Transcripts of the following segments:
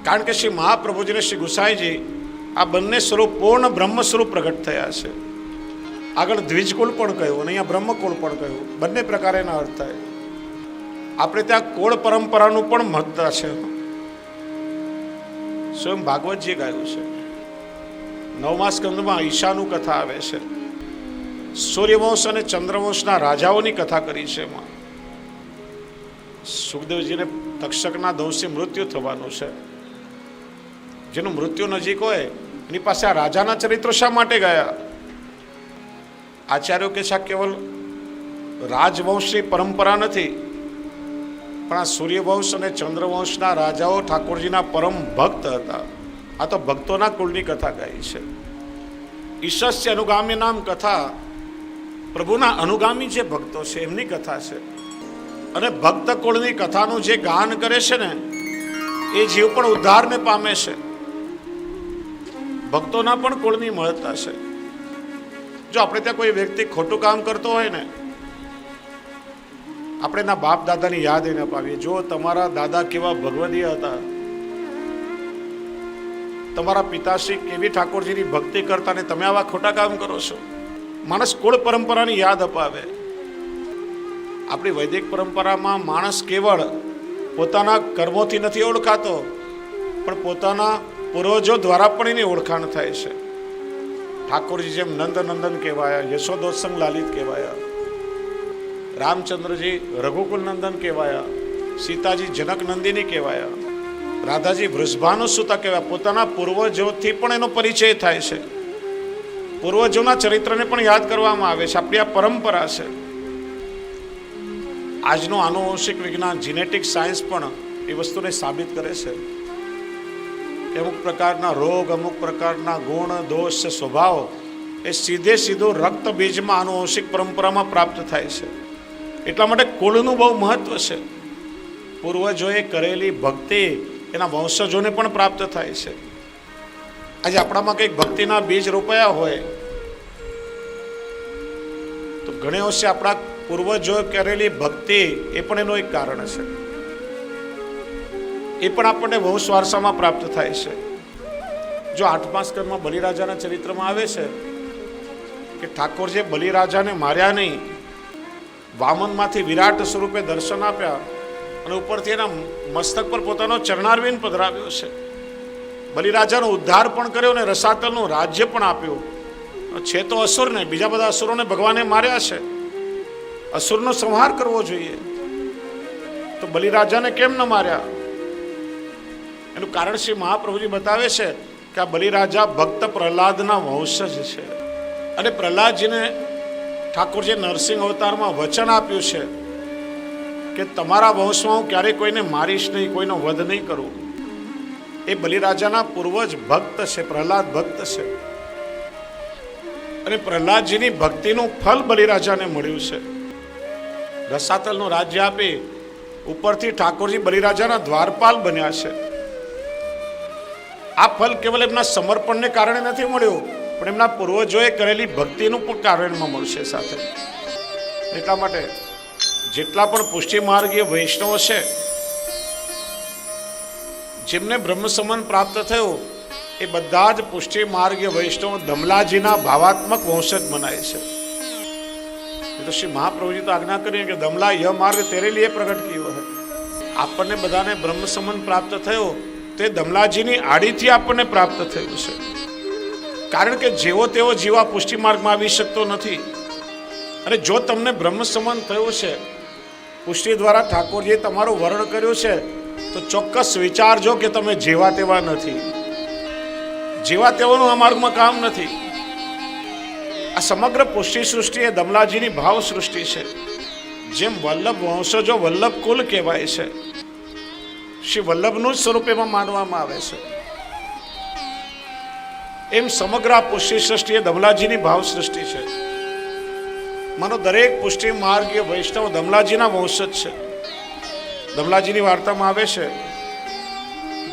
કારણ કે શ્રી મહાપ્રભુજી ને શ્રી ગુસાઈજી આ બંને સ્વરૂપ પૂર્ણ બ્રહ્મ સ્વરૂપ પ્રગટ થયા છે. આગળ દ્વિજકુળ પણ કહ્યું અને અહીંયા બ્રહ્મકુળ પણ કહ્યું. બંને પ્રકારે એના અર્થ થાય. આપણે ત્યાં કોળ પરંપરાનું પણ મહત્વ છે. સ્વયં ભાગવતજીએ ગાયું છે. 9મા સ્કંદમાં ઈશાનું કથા આવે છે. સૂર્યવંશ અને ચંદ્રવંશના રાજાઓની કથા કરી છે. એમાં સુખદેવજીને તક્ષકના દંશથી મૃત્યુ થવાનું છે. જેનું મૃત્યુ નજીક હોય એની પાસે આ રાજાના ચરિત્રો શા માટે ગયા? આચાર્યો કે છે આ કેવલ રાજવંશની પરંપરા નથી, પણ આ સૂર્યવંશ અને ચંદ્રવંશના રાજાઓ ઠાકોરજીના પરમ ભક્ત હતા. આ તો ભક્તોના કુળની કથા ગાઈ છે. ઈશસ્ય અનુગામી નામ કથા, પ્રભુના અનુગામી જે ભક્તો છે એમની કથા છે. અને ભક્ત કુળની કથાનું જે ગાન કરે છે ને એ જીવ પણ ઉદ્ધારને પામે છે. ભક્તોના પણ કુળની મહત્તા છે. જો આપણે ત્યાં કોઈ વ્યક્તિ ખોટું કામ કરતો હોય ને, આપણે એના બાપ દાદાની યાદ એને અપાવીએ. જો તમારા દાદા કેવા ભગવદીય હતા, તમારા પિતાશ્રી કેવી ઠાકોરજીની ભક્તિ કરતા ને તમે આવા ખોટા કામ કરો છો. માણસ કુળ પરંપરાની યાદ અપાવે. આપણી વૈદિક પરંપરામાં માણસ કેવળ પોતાના કર્મોથી નથી ઓળખાતો, પણ પોતાના પૂર્વજો દ્વારા પણ એની ઓળખાણ થાય છે. ઠાકોરજી જેમ નંદનંદન કહેવાયા, યશોદોત્સંગ લાલિત કહેવાયા, રામચંદ્રજી રઘુકુલ નંદન કહેવાયા, સીતાજી જનક નંદિની કહેવાયા, રાધાજી વૃષભાનુસુતા કહેવાય. પોતાના પૂર્વજોથી પણ એનો પરિચય થાય છે. પૂર્વજોના ચરિત્રને પણ યાદ કરવામાં આવે છે. આપણી આ પરંપરા છે. આજનું આનુવંશિક વિજ્ઞાન જીનેટિક સાયન્સ પણ એ વસ્તુને સાબિત કરે છે કે અમુક પ્રકારના રોગ, અમુક પ્રકારના ગુણ, દોષ, સ્વભાવ એ સીધું રક્ત બીજમાં આનુવંશિક પરંપરામાં પ્રાપ્ત થાય છે. એટલા માટે કુળનું બહુ મહત્વ છે. પૂર્વજોએ કરેલી ભક્તિ એના વંશજોને પણ પ્રાપ્ત થાય છે. આજે આપણામાં કંઈક ભક્તિના બીજ રોપાયા હોય તો ઘણી વખતે આપણા પૂર્વજોએ કરેલી ભક્તિ એ પણ એનું એક કારણ છે. એ પણ આપણને વંશ વારસામાં પ્રાપ્ત થાય છે. જો 8મા સ્કંદમાં બલિરાજાના ચરિત્રમાં આવે છે કે ઠાકોરજીએ બલિરાજાને માર્યા નહીં, વામનમાંથી વિરાટ સ્વરૂપે દર્શન આપ્યા અને ઉપરથી એના મસ્તક પર પોતાનો ચરણારવિંદ પધરાવ્યો છે. બલિરાજાનો ઉદ્ધાર પણ કર્યો અને રસાતલનું રાજ્ય પણ આપ્યું. છે તો અસુરને, બીજા બધા અસુરોને ભગવાને માર્યા છે. અસુરનો સંહાર કરવો જોઈએ તો બલિરાજાને કેમ ન માર્યા? એનું કારણ શ્રી મહાપ્રભુજી બતાવે છે કે આ બલિરાજા ભક્ત પ્રહલાદના વંશજ છે. અને પ્રહલાદજીને ઠાકોરજી નરસિંહ અવતારમાં વચન આપ્યું છે કે તમારા વંશમાં હું ક્યારેય કોઈને મારીશ નહીં, કોઈનો વધ નહીં કરું. એ બલિરાજાના પૂર્વજ ભક્ત છે, પ્રહલાદ ભક્ત છે. અને પ્રહલાદજીની ભક્તિનું ફળ બલિરાજાને મળ્યું છે. રસાતલનું રાજ્ય આપી ઉપરથી ઠાકોરજી બલિરાજાના દ્વારપાલ બન્યા છે. આ ફળ કેવલ એમના સમર્પણને કારણે નથી મળ્યું, પણ એમના પૂર્વજોએ કરેલી ભક્તિનું પણ કારણમાં મળશે સાથે. એટલા માટે જેટલા પણ પુષ્ટિ માર્ગીય વૈષ્ણવો છે જેમને બ્રહ્મ સમાન પ્રાપ્ત થયું, એ બધા જ પુષ્ટિ માર્ગીય વૈષ્ણવ દમલાજીના ભાવાત્મક વંશજ મનાય છે. તો શ્રી મહાપ્રભુજી તો આજ્ઞા કરી કે દમલા યહ માર્ગ તેરે લીએ પ્રગટ કિયો હૈ. આપણને બધાને બ્રહ્મ સમાન પ્રાપ્ત થયો તે દમલાજીની આડીથી આપણને પ્રાપ્ત થયું છે. કારણ કે જેવો તેવો જીવા પુષ્ટિ માર્ગમાં આવી શકતો નથી. અને જો તમને બ્રહ્મ સમાન થયું છે, પુષ્ટિ દ્વારા ઠાકોરજીએ તમારું વર્ણન કર્યું છે, તો ચોક્કસ વિચારજો કે તમે જેવા તેવા નથી. જેવા તેવાનું આ માર્ગમાં કામ નથી. આ સમગ્ર પુષ્ટિ સૃષ્ટિ એ દમલાજીની ભાવ સૃષ્ટિ છે. જેમ વલ્લભ વંશજો વલ્લભ કુલ કહેવાય છે, શ્રી વલ્લભનું જ સ્વરૂપ એમાં માનવામાં આવે છે. એમ સમગ્ર આ પુષ્ટિ સૃષ્ટિ એ દમલાજીની ભાવ સૃષ્ટિ છે. માનો દરેક પુષ્ટિ માર્ગીય વૈષ્ણવ દમલાજીના વંશજ છે. દમલાજીની વાર્તામાં આવે છે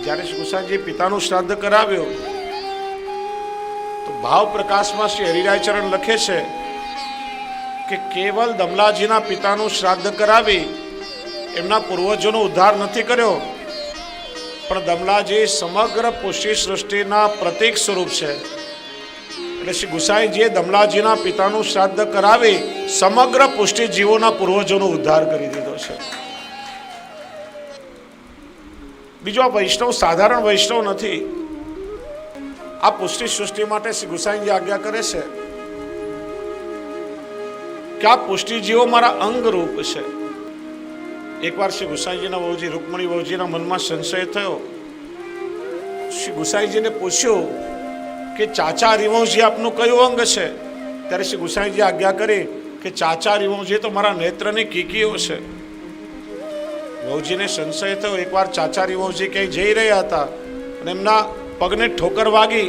જ્યારે ગુસાઈજી પિતાનું શ્રાદ્ધ કરાવ્યું તો ભાવ પ્રકાશમાં શ્રી હરિરાયચરણ લખે છે કે કેવલ દમલાજીના પિતાનું શ્રાદ્ધ કરાવી એમના પૂર્વજોનો ઉદ્ધાર નથી કર્યો, પણ દમલાજી સમગ્ર પુષ્ટિ સૃષ્ટિના પ્રતીક સ્વરૂપ છે. એટલે શ્રી ગુસાઈજીએ દમલાજીના પિતાનું શ્રાદ્ધ કરાવી સમગ્ર પુષ્ટિ જીવોના પૂર્વજોનો ઉદ્ધાર કરી દીધો છે. બીજો આ વૈષ્ણવ સાધારણ વૈષ્ણવ નથી. આ પુષ્ટિ સૃષ્ટિ માટે શ્રી ગુસાઈજી આજ્ઞા કરે છે કે આ પુષ્ટિ જીવો મારા અંગ રૂપ છે. એકવાર શ્રી ગુસાઈજીના વહુજી રૂકમણી વહુજીના મનમાં સંશય થયો. શ્રી ગુસાઈજીને પૂછ્યું કે ચાચા રિવોજી આપનું કયું અંગ છે? ત્યારે શ્રી ગુસાઈજી આજ્ઞા કરી કે ચાચા રિવોજી તો મારા નેત્રની કીકીઓ છે. વહુજીને સંશય થયો. એકવાર ચાચા રિવોજી ક્યાંય જઈ રહ્યા હતા અને એમના પગને ઠોકર વાગી,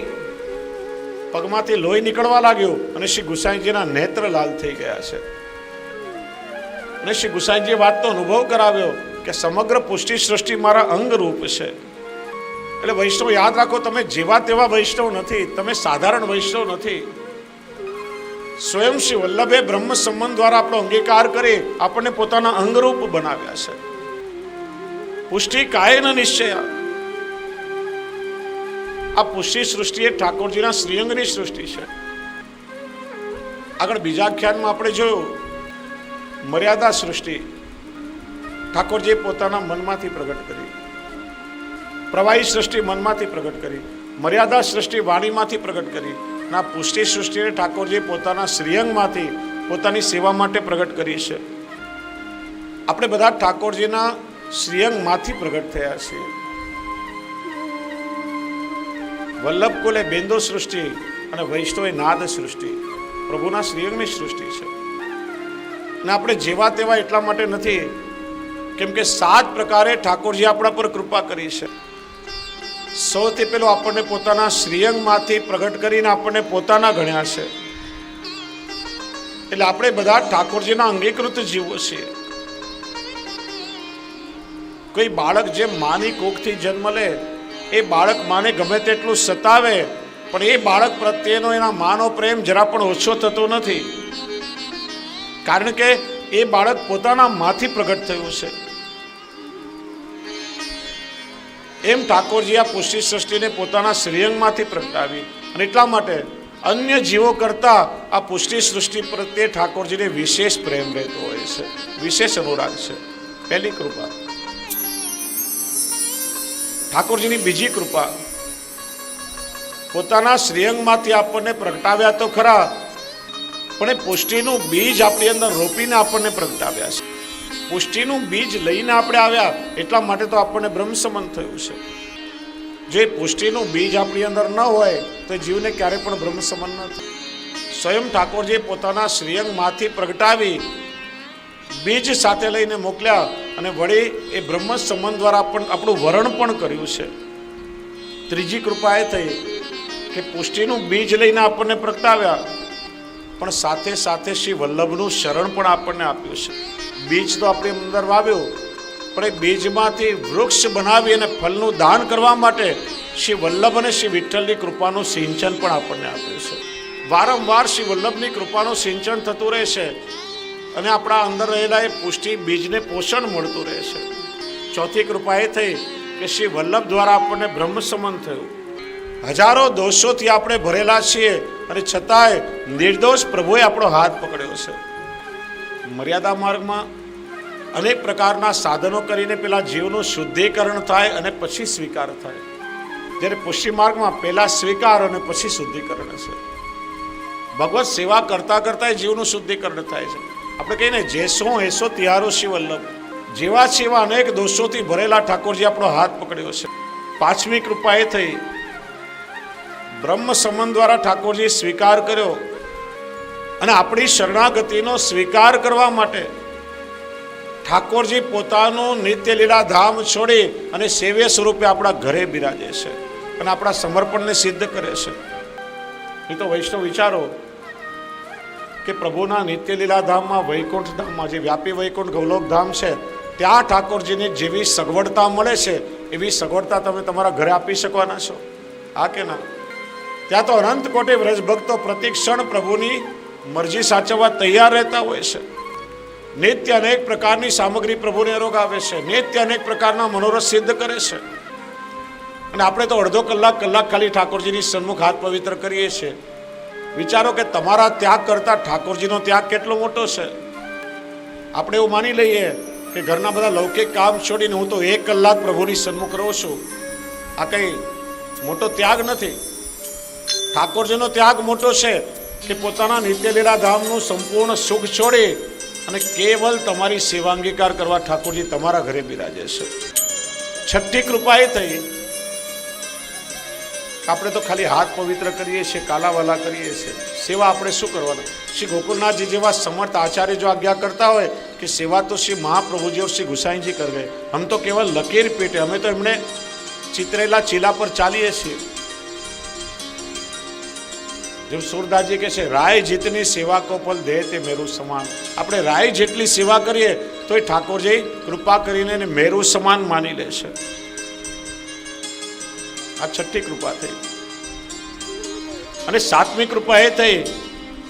પગમાંથી લોહી નીકળવા લાગ્યું અને શ્રી ગુસાઈજીના નેત્ર લાલ થઈ ગયા છે. અને શ્રી ગુસાઈજીએ વાતનો અનુભવ કરાવ્યો કે સમગ્ર પુષ્ટિ સૃષ્ટિ મારા અંગ રૂપ છે. એટલે વૈષ્ણવ યાદ રાખો, તમે જેવા તેવા વૈષ્ણવ નથી, તમે સાધારણ વૈષ્ણવ નથી. સ્વયં શ્રી વલ્લભે બ્રહ્મ સંબંધ દ્વારા આપણો અંગીકાર કરી આપણને પોતાના અંગરૂપ બનાવ્યા છે. પુષ્ટિ કાયેન નિશ્ચય. આ પુષ્ટિ સૃષ્ટિ એ ઠાકોરજીના શ્રીઅંગની સૃષ્ટિ છે. આગળ બીજા આખ્યાનમાં આપણે જોયું મર્યાદા સૃષ્ટિ ઠાકોરજીએ પોતાના મનમાંથી પ્રગટ કરી. પ્રવાહી સૃષ્ટિ મનમાંથી પ્રગટ કરી, મર્યાદા સૃષ્ટિ વાણીમાંથી પ્રગટ કરી. ના પુષ્ટિ સૃષ્ટિને ઠાકોરજીએ પોતાના શ્રીઅંગમાંથી પોતાની સેવા માટે પ્રગટ કરી છે. આપણે બધા ઠાકોરજીના શ્રીઅંગમાંથી પ્રગટ થયા છીએ. વલ્લભ કુલે બેંદો સૃષ્ટિ અને વૈષ્ણવે નાદ સૃષ્ટિ પ્રભુના શ્રીઅંગની સૃષ્ટિ છે. ને આપણે જેવા તેવા એટલા માટે નથી કેમ કે 7 પ્રકારે ઠાકોરજી આપણા પર કૃપા કરી છે. સૌથી પહેલો આપણને પોતાના શ્રીઅંગમાંથી પ્રગટ કરીને આપણને પોતાના ગણ્યા છે. એટલે આપણે બધા ઠાકોરજીના અંગીકૃત જીવો છીએ. કોઈ બાળક જેમ માની કોખથી જન્મ લે, એ બાળક માને ગમે તેટલું સતાવે પણ એ બાળક પ્રત્યેનો એના માનો પ્રેમ જરા પણ ઓછો થતો નથી, કારણ કે એ બાળક પોતાના માંથી પ્રગટ થયું છે. એમ ઠાકોરજી આ પુષ્ટિ સૃષ્ટિને પોતાના શ્રીઅંગમાંથી પ્રગટાવી અને એટલા માટે અન્ય જીવો કરતા આ પુષ્ટિ સૃષ્ટિ પ્રત્યે ઠાકોરજીને વિશેષ પ્રેમ રહેતો હોય છે, વિશેષ અનુરાગ છે. પહેલી કૃપા. ઠાકોરજીની બીજી કૃપા, પોતાના શ્રીઅંગમાંથી આપણને પ્રગટાવ્યા તો ખરા, પણ એ પુષ્ટિનું બીજ આપણી અંદર રોપીને આપણને પ્રગટાવ્યા છે. પુષ્ટિનું બીજ લઈને આપણે આવ્યા એટલા માટે તો આપણને બ્રહ્મ સંબંધ થયું છે. જો એ પુષ્ટિનું બીજ આપણી અંદર ન હોય તો જીવને ક્યારે પણ બ્રહ્મ સંબંધ ન થાય. સ્વયં ઠાકોરજીએ પોતાના શ્રીઅંગમાંથી પ્રગટાવી બીજ સાથે લઈને મોકલ્યા અને વળી એ બ્રહ્મ સંબંધ દ્વારા આપણું વરણ પણ કર્યું છે. ત્રીજી કૃપા એ થઈ કે પુષ્ટિનું બીજ લઈને આપણને પ્રગટાવ્યા પણ સાથે સાથે શ્રી વલ્લભનું શરણ પણ આપણને આપ્યું છે. બીજ તો આપણી અંદર વાવ્યું પણ એ બીજમાંથી વૃક્ષ બનાવી અને ફળનું દાન કરવા માટે શ્રી વલ્લભ અને શ્રી વિઠ્ઠલની કૃપાનું સિંચન પણ આપણને આપ્યું છે. વારંવાર શ્રી વલ્લભની કૃપાનું સિંચન થતું રહેશે અને આપણા અંદર રહેલા એ પુષ્ટિ બીજને પોષણ મળતું રહેશે. ચોથી કૃપા એ થઈ કે શ્રી વલ્લભ દ્વારા આપણને બ્રહ્મ સંબંધ થયું. હજારો દોષોથી આપણે ભરેલા છીએ અને છતાંય નિર્દોષ પ્રભુએ આપણો હાથ પકડ્યો છે. મર્યાદા માર્ગમાં અનેક પ્રકારના સાધનો કરીને પેલા જીવનું શુદ્ધિકરણ થાય અને પછી સ્વીકાર થાય, જ્યારે પુષ્ટિ માર્ગમાં પહેલા સ્વીકાર અને પછી શુદ્ધિકરણ છે. ભગવત સેવા કરતા કરતા જીવનું શુદ્ધિકરણ થાય છે. આપણે કહીએ ને જેસો એસો તિહારો શિવ વલ્લભ, જેવા છે એવા અનેક દોષોથી ભરેલા ઠાકોરજી આપણો હાથ પકડ્યો છે. પાંચમી કૃપા એ થઈ બ્રહ્મ સંબંધ દ્વારા ઠાકોરજી સ્વીકાર કર્યો અને આપણી શરણાગતિનો સ્વીકાર કરવા માટે ઠાકોરજી પોતાનું નિત્ય લીલા ધામ છોડી અને સેવ્ય સ્વરૂપે આપણા ઘરે બિરાજે છે અને આપણા સમર્પણને સિદ્ધ કરે છે. એ તો વૈષ્ણવ વિચારો કે પ્રભુના નિત્ય લીલા ધામમાં વૈકુંઠ ધામમાં જે વ્યાપી વૈકુંઠ ગૌલોક ધામ છે ત્યાં ઠાકોરજીને જેવી સગવડતા મળે છે એવી સગવડતા તમે તમારા ઘરે આપી શકવાના છો? હા કે ના? ત્યાં તો અનંત કોટી વ્રજ ભક્તો પ્રતિક્ષણ પ્રભુની મરજી સાચવવા તૈયાર રહેતા હોય છે. નિત્ય અનેક પ્રકારની સામગ્રી પ્રભુને રોગાવે છે, નિત્ય અનેક પ્રકારના મનોરથ સિદ્ધ કરે છે. અને આપણે તો અડધો કલાક ખાલી ઠાકોરજીની સન્મુખ હાથ પવિત્ર કરીએ છીએ. વિચારો કે તમારા ત્યાગ કરતા ઠાકોરજીનો ત્યાગ કેટલો મોટો છે. આપણે એવું માની લઈએ કે ઘરના બધા લૌકિક કામ છોડીને હું તો 1 કલાક પ્રભુની સન્મુખ રહું છું. આ કઈ મોટો ત્યાગ નથી. ઠાકોરજીનો ત્યાગ મોટો છે કે પોતાના નિત્ય લીલા ધામનું સંપૂર્ણ સુખ છોડી અને કેવલ તમારી સેવા અંગીકાર કરવા ઠાકોરજી તમારા ઘરે બિરાજે છે. છઠ્ઠી કૃપા એ થઈ આપણે તો ખાલી હાથ પવિત્ર કરીએ છીએ, કાલાવાલા કરીએ છીએ. સેવા આપણે શું કરવાનું? શ્રી ગોકુલનાથજી જેવા સમર્થ આચાર્ય જો આજ્ઞા કરતા હોય કે સેવા તો શ્રી મહાપ્રભુજી और શ્રી ગુસાઈજી કરવે, હમ તો કેવલ લકીર પેટે, અમે તો એમણે ચિતરેલા ચીલા પર ચાલીએ છીએ. જેમ સુરદાસજી કહે છે, રાય જીતની સેવા કો પલ દે તે મેરુ સમાન. આપણે રાય જેટલી સેવા કરીએ તો એ ઠાકોરજી કૃપા કરીને એને મેરુ સમાન માની લે છે. આ છઠ્ઠી કૃપા થઈ. અને સાતમી કૃપા એ થઈ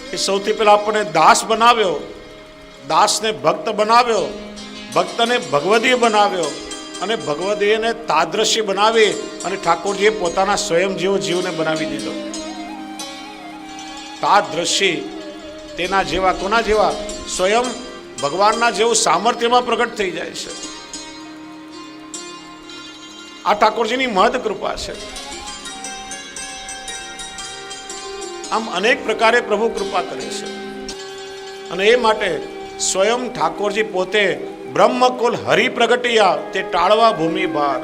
કે સૌથી પહેલા આપણને દાસ બનાવ્યો, દાસને ભક્ત બનાવ્યો, ભક્તને ભગવદીય બનાવ્યો અને ભગવદીયને તાદ્રશી બનાવી અને ઠાકોરજીએ પોતાના સ્વયં જેવો જીવને બનાવી દીધો. તાદ્રશી તેના જેવા, કોના જેવા? સ્વયં ભગવાનના જેવું સામર્થ્યમાં પ્રગટ થઈ જાય છે. આ ઠાકોરજીની મહદ કૃપા છે. આમ અનેક પ્રકારે પ્રભુ કૃપા કરે છે. અને એ માટે સ્વયં ઠાકોરજી પોતે બ્રહ્મકુલ હરિ પ્રગટિયા તે ટાળવા ભૂમિ ભાર.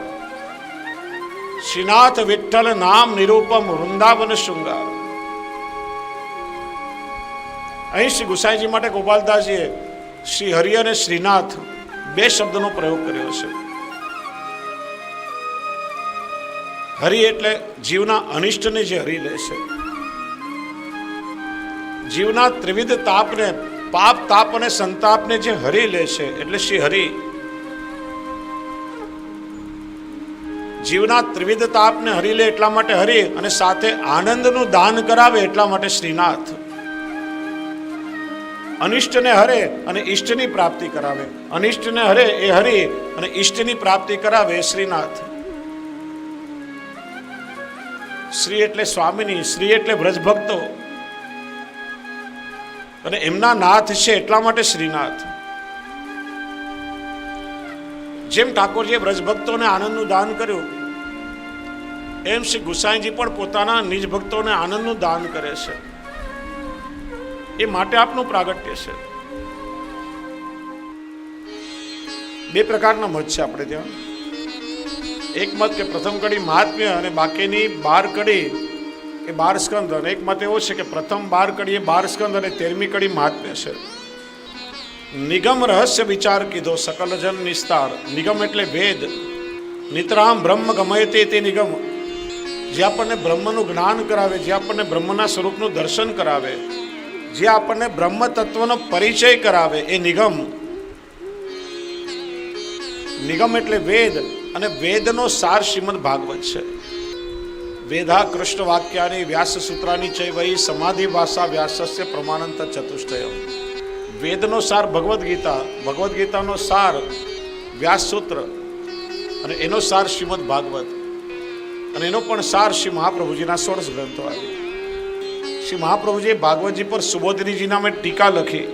શ્રીનાથ વિઠ્ઠલ નામ નિરૂપમ વૃંદાવન શૃંગાર. અહીં શ્રી ગુસાઈજી માટે ગોપાલદાસજીએ શ્રી હરિ અને શ્રીનાથ 2 શબ્દનો પ્રયોગ કર્યો છે. હરિ એટલે જીવના અનિષ્ટને જે હરી લે છે, જીવના ત્રિવિધ તાપને, પાપ તાપ અને સંતાપને જે હરી લે છે એટલે શ્રી હરિ. જીવના ત્રિવિધ તાપને હરી લે એટલા માટે હરિ, અને સાથે આનંદનું દાન કરાવે એટલા માટે શ્રીનાથ. અનિષ્ટને હરે અને ઈષ્ટની પ્રાપ્તિ કરાવે. અનિષ્ટને હરે એ હરિ અને ઈષ્ટની પ્રાપ્તિ કરાવે શ્રીનાથ. શ્રી એટલે સ્વામિની, શ્રી એટલે બ્રજભક્તો, અને એમના નાથ છે એટલા માટે શ્રીનાથ. જેમ ઠાકોરજીએ બ્રજભક્તોને આનંદનું દાન કર્યું, એમ શ્રી ગુસાઈજી પણ પોતાના નિજ ભક્તોને આનંદનું દાન કરે છે. એ માટે આપનું પ્રાગટ્ય છે. 2 પ્રકારના મત છે આપણે ત્યાં. એક મત કે પ્રથમ કડી મહાત્મ્ય અને બાકીની 12 કડી એ 12 સ્કંદ, અને એક મત એવો છે કે પ્રથમ 12 કડી એ 12 સ્કંદ અને 13મી કડી મહાત્મ્ય છે. નિગમ રહસ્ય વિચાર કીધો સકલ જન નિસ્તાર. નિગમ એટલે વેદ. નિતરામ બ્રહ્મ ગમયતે તે નિગમ. જે આપણને બ્રહ્મનું જ્ઞાન કરાવે, જે આપણને બ્રહ્મના સ્વરૂપનું દર્શન કરાવે, જે આપણને બ્રહ્મ તત્વનો પરિચય કરાવે એ નિગમ. નિગમ એટલે વેદ, અને વેદનો સાર શ્રીમદ ભાગવત છે. વેદા કૃષ્ણ વાક્યાની વ્યાસ સૂત્રાની ચૈવઈ સમાધિ ભાષા વ્યાસસ્ય પ્રમાણંત ચતુષ્ટય. વેદનો સાર ભગવદ્ ગીતા, ભગવદ્ ગીતાનો સાર વ્યાસ સૂત્ર, અને એનો સાર શ્રીમદ ભાગવત, અને એનો પણ સાર શ્રી મહાપ્રભુજીના 16 ગ્રંથો આવે. શ્રી મહાપ્રભુજીએ ભાગવતજી પર સુબોધનીજી નામે ટીકા લખી.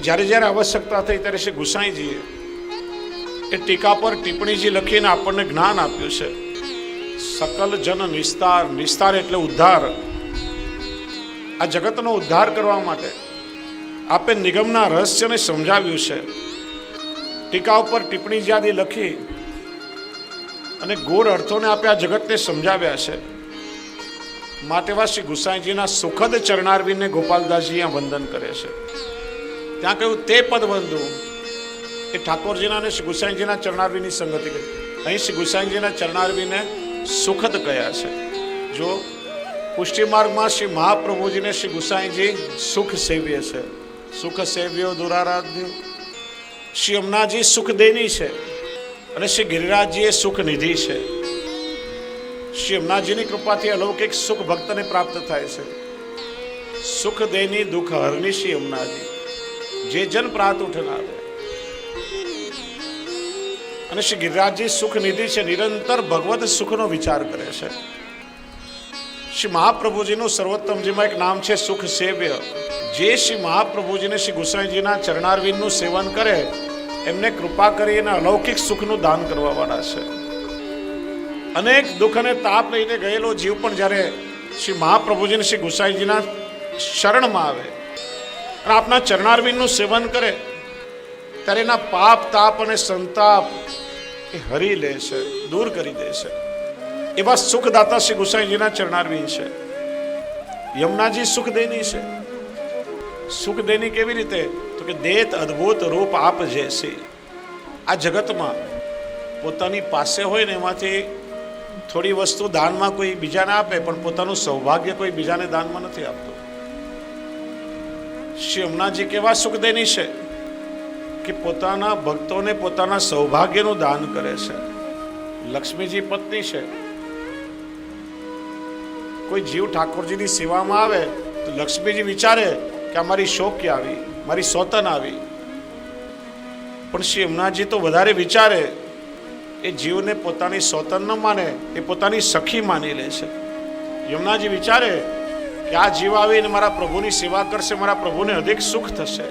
જ્યારે જ્યારે આવશ્યકતા થઈ ત્યારે શ્રી ગુસાઈજીએ એ ટીકા પર ટિપ્પણીજી લખીને આપણને જ્ઞાન આપ્યું છે. સકલ જન નિસ્તાર. નિસ્તાર એટલે ઉદ્ધાર. આ જગતનો ઉદ્ધાર કરવા માટે આપે નિગમના રહસ્યને સમજાવ્યું છે. ટીકા ઉપર ટિપ્પણી જ્યાદી લખી અને ગૂઢ અર્થોને આપે આ જગતને સમજાવ્યા છે. માટે શ્રી ગુસાઈજીના સુખદ ચરણારવિંદને ગોપાલદાસજી અહીંયા વંદન કરે છે. ત્યાં કહ્યું તે પદ બંધુ એ ઠાકોરજીના અને શ્રી ગુસાઈજીના ચરણારવિંદની સંગતિ કરી. અહીં શ્રી ગુસાઈજીના ચરણારવિંદને સુખદ કયા છે. જો પુષ્ટિ માર્ગમાં શ્રી મહાપ્રભુજીને શ્રી ગુસાઈજી સુખ સેવ્ય છે. સુખ સેવ્યો દુરારાધ્યો. શ્રી અમનાજી સુખદેની છે અને શ્રી ગિરિરાજજી એ સુખ નિધિ છે. શ્રી અમનાજીની કૃપાથી અલૌકિક સુખ ભક્તને પ્રાપ્ત થાય છે. સુખ દેની દુઃખ હરનિશી યમુનાજી, જે જન પ્રાત ઉઠનારે. અને શ્રી ગિરિરાજજી સુખ નિધિ છે, નિરંતર ભગવત સુખનો વિચાર કરે છે. શ્રી મહાપ્રભુજીનું સર્વોત્તમજીમાં એક નામ છે સુખ સેવ્ય. જે શ્રી મહાપ્રભુજીને શ્રી ગુસાઈજીના ચરણારવિંદનું સેવન કરે એમને કૃપા કરી અને અલૌકિક સુખનું દાન કરવા વાળા છે. અનેક દુઃખ અને તાપ લઈને ગયેલો જીવ પણ જ્યારે શ્રી મહાપ્રભુજીને શ્રી ગુસાઈજીના શરણમાં આવે અને આપના ચરણારવિંદનું સેવન કરે ત્યારે એના પાપ તાપ અને સંતાપ એ હરી લે છે, દૂર કરી દે છે. એવા સુખદાતા શ્રી ગુસાઈજીના ચરણારવિંદ છે. યમુનાજી સુખદેની છે. સુખદેની કેવી રીતે? તો કે દેત અદ્ભુત રૂપ આપ જેસી. આ જગતમાં પોતાની પાસે હોય ને એમાંથી થોડી વસ્તુ દાનમાં કોઈ બીજાને આપે, પણ પોતાનું સૌભાગ્ય કોઈ બીજાને દાનમાં નથી આપતું. શ્રી યમુનાજી કેવા સુખદેની છે કે પોતાના ભક્તોને પોતાના સૌભાગ્યનું દાન કરે છે. લક્ષ્મીજી પત્ની છે. કોઈ જીવ ઠાકોરજીની સેવામાં આવે તો લક્ષ્મીજી વિચારે કે અમારી શોક્ય આવી, મારી સોતન આવી. પણ શ્રી યમુનાજી તો વધારે વિચારે, એ જીવને પોતાની સોતન ન માને, એ પોતાની સખી માની લે છે. યમુનાજી વિચારે કે આ જીવ આવીને મારા પ્રભુની સેવા કરશે, મારા પ્રભુને અધિક સુખ થશે.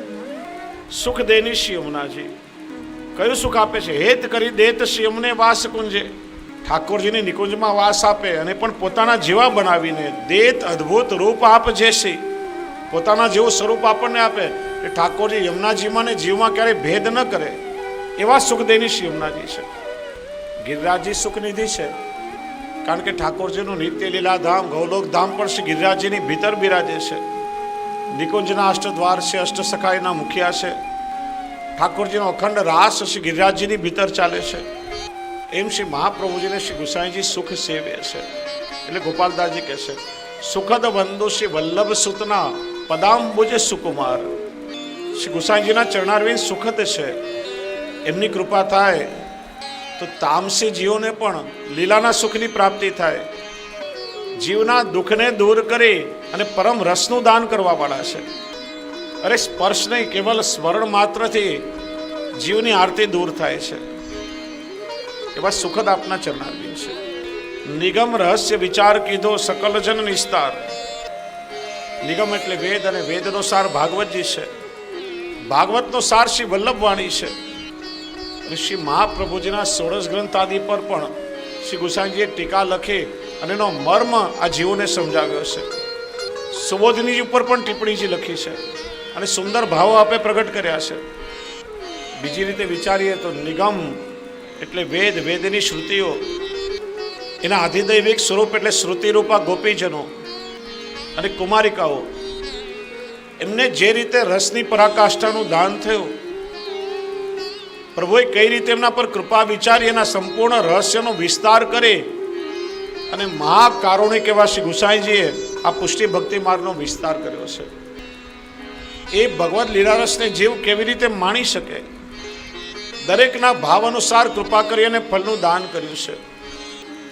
સુખ દેની શ્રી યમુનાજી કયું સુખ આપે છે? હેત કરી દેત શ્રી યમને વાસ કુંજે. ઠાકોરજીની નિકુંજમાં વાસ આપે અને પણ પોતાના જેવા બનાવીને દેત અદ્ભુત રૂપ આપ જેસી. પોતાના જેવું સ્વરૂપ આપણને આપે કે ઠાકોરજી યમુનાજીમાં ને જીવમાં ક્યારેય ભેદ ન કરે એવા સુખદેની શ્રી યમુનાજી છે. ગિરિરાજજી સુખનિધિ છે, કારણ કે ઠાકોરજીનું નિત્ય લીલાધામ ગૌલોક ધામ પણ શ્રી ગિરિરાજજીની ભીતર બિરાજે છે. નિકુંજના અષ્ટદ્વાર છે, અષ્ટસખાઈના મુખિયા છે. ઠાકોરજીનો અખંડ રાસ શ્રી ગિરિરાજજીની ભીતર ચાલે છે. એમ શ્રી મહાપ્રભુજીને શ્રી ગુસાઈજી સુખ સેવે છે. એટલે ગોપાલદાસજી કહે છે સુખદ બંધુ શ્રી વલ્લભ સુતના પદાંબુજ સુકુમાર. શ્રી ગુસાઈજીના ચરણારવિંદ સુખદ છે. એમની કૃપા થાય તો તામસી જીવોને પણ લીલાના સુખની પ્રાપ્તિ થાય. જીવના દુઃખને દૂર કરી અને પરમ રસનું દાન કરવા વાળા છે. અરે સ્પર્શ નહીં, કેવલ સ્મરણ માત્રથી જીવની આરતી દૂર થાય છે. એવા સુખદ આપના ચરણારવિંદ છે. નિગમ રહસ્ય વિચાર કીધો સકલ જન નિસ્તાર. નિગમ એટલે વેદ અને વેદનો સાર ભાગવતજી છે. ભાગવતનો સાર શ્રી વલ્લભવાણી છે. શ્રી મહાપ્રભુજીના 16 ગ્રંથ આદિ પર પણ શ્રી ગુસાઈજીએ ટીકા લખી અને એનો મર્મ આ જીવોને સમજાવ્યો છે. સુબોધનીજી ઉપર પણ ટિપ્પણીજી લખી છે અને સુંદર ભાવો આપે પ્રગટ કર્યા છે. બીજી રીતે વિચારીએ તો નિગમ એટલે વેદ, વેદની શ્રુતિઓ, એના આધિદૈવિક સ્વરૂપ એટલે શ્રુતિરૂપા ગોપીજનો અને કુમારિકાઓ. એમને જે રીતે રસની પરાકાષ્ઠાનું દાન થયું, પ્રભુએ કઈ રીતે એમના પર કૃપા વિચારી એના સંપૂર્ણ રહસ્યનો વિસ્તાર કરી અને મહાકારુણિક એવા શ્રી ગુસાઈજીએ આ પુષ્ટિ ભક્તિ માર્ગનો વિસ્તાર કર્યો છે. એ ભગવદ લીલારસને જીવ કેવી રીતે માણી શકે, દરેકના ભાવ અનુસાર કૃપા કરી અને ફળનું દાન કર્યું છે.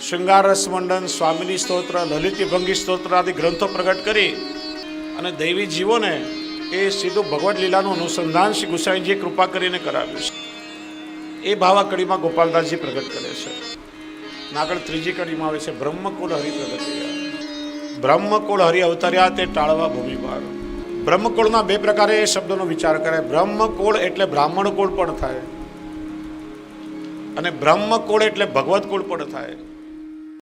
શૃંગાર રસ મંડન, સ્વામિની સ્તોત્ર, લલિત ભંગી સ્તોત્ર આદિ ગ્રંથો પ્રગટ કરી અને દૈવી જીવોને એ સીધું ભગવદ લીલાનું અનુસંધાન શ્રી ગુસાઈજીએ કૃપા કરીને કરાવ્યું છે. એ ભાવ આ કડીમાં ગોપાલદાસજી પ્રગટ કરે છે. આગળ ત્રીજી કડીમાં આવે છે બ્રહ્મકુળ હરિ પ્રગટ્યા. બ્રહ્મકુળ હરિ અવતર્યા તે ટાળવા ભૂમિભાર. બ્રહ્મકુળના બે પ્રકારે એ શબ્દનો વિચાર કરે. બ્રહ્મકુળ એટલે બ્રાહ્મણ કુળ પણ થાય અને બ્રહ્મકુળ એટલે ભગવત કુળ પણ થાય.